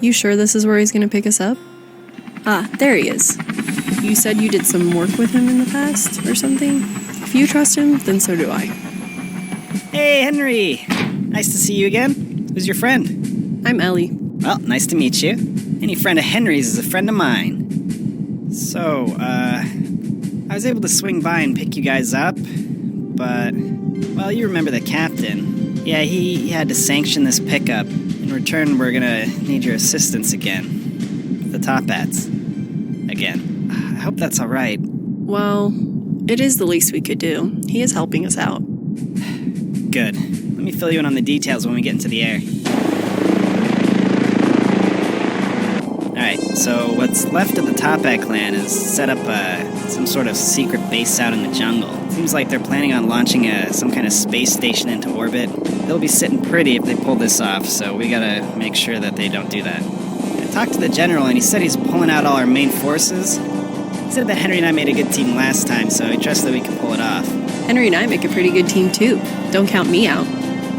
You sure this is where he's gonna pick us up? Ah, there he is. You said you did some work with him in the past, or something? If you trust him, then so do I. Hey, Henry! Nice to see you again. Who's your friend? I'm Ellie. Well, nice to meet you. Any friend of Henry's is a friend of mine. So, I was able to swing by and pick you guys up, but, well, you remember the captain. Yeah, he had to sanction this pickup. In return, we're gonna need your assistance again. The top hats. Again. I hope that's alright. Well, it is the least we could do. He is helping us out. Good. Let me fill you in on the details when we get into the air. Alright, so what's left of the Top Hat clan is set up some sort of secret base out in the jungle. Seems like they're planning on launching some kind of space station into orbit. They'll be sitting pretty if they pull this off, so we gotta make sure that they don't do that. I talked to the general and he said he's pulling out all our main forces. He said that Henry and I made a good team last time, so he trusts that we can pull it off. Henry and I make a pretty good team too. Don't count me out.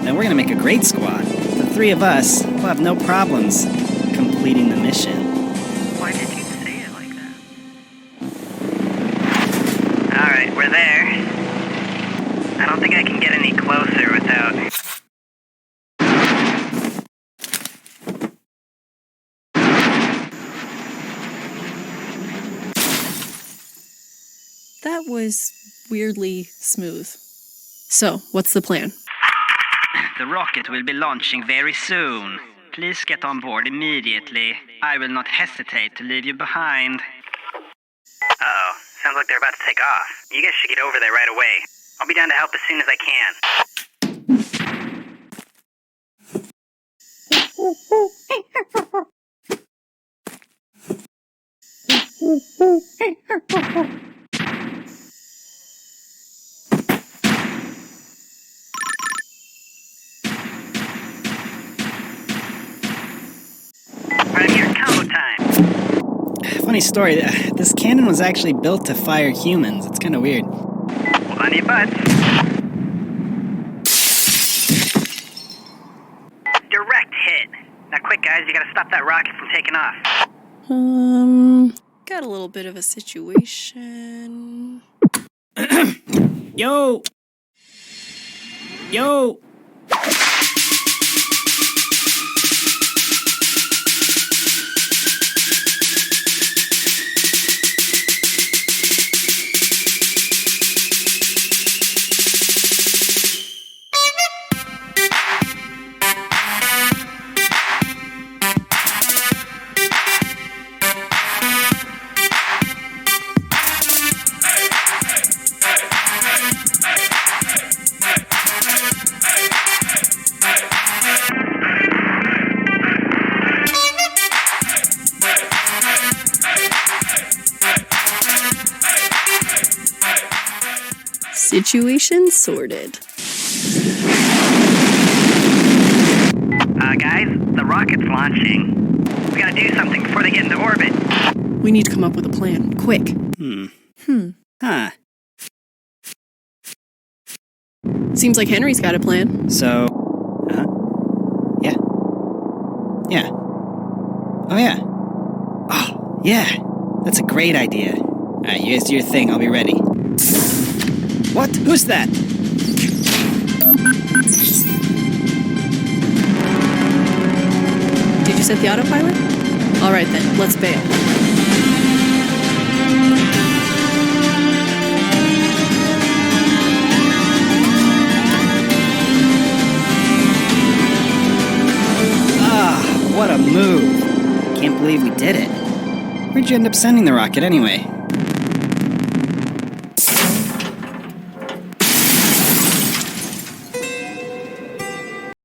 Then we're gonna make a great squad. The three of us will have no problems completing the mission. Why did you say it like that? Alright, we're there. I don't think I can get any closer without... That was weirdly smooth. So, what's the plan? The rocket will be launching very soon. Please get on board immediately. I will not hesitate to leave you behind. Uh-oh, sounds like they're about to take off. You guys should get over there right away. I'll be down to help as soon as I can. Right here, combo time. Funny story, this cannon was actually built to fire humans. It's kind of weird. Hold on to your butts. Direct hit. Now quick guys, you gotta stop that rocket from taking off. Got a little bit of a situation. Yo! Yo! Situation sorted. Guys, the rocket's launching. We gotta do something before they get into orbit. We need to come up with a plan, quick. Huh. Seems like Henry's got a plan. So... Yeah. Yeah. Oh, yeah. Oh, yeah. That's a great idea. Alright, you guys do your thing. I'll be ready. What? Who's that? Did you set the autopilot? Alright then, let's bail. Ah, what a move. Can't believe we did it. Where'd you end up sending the rocket anyway?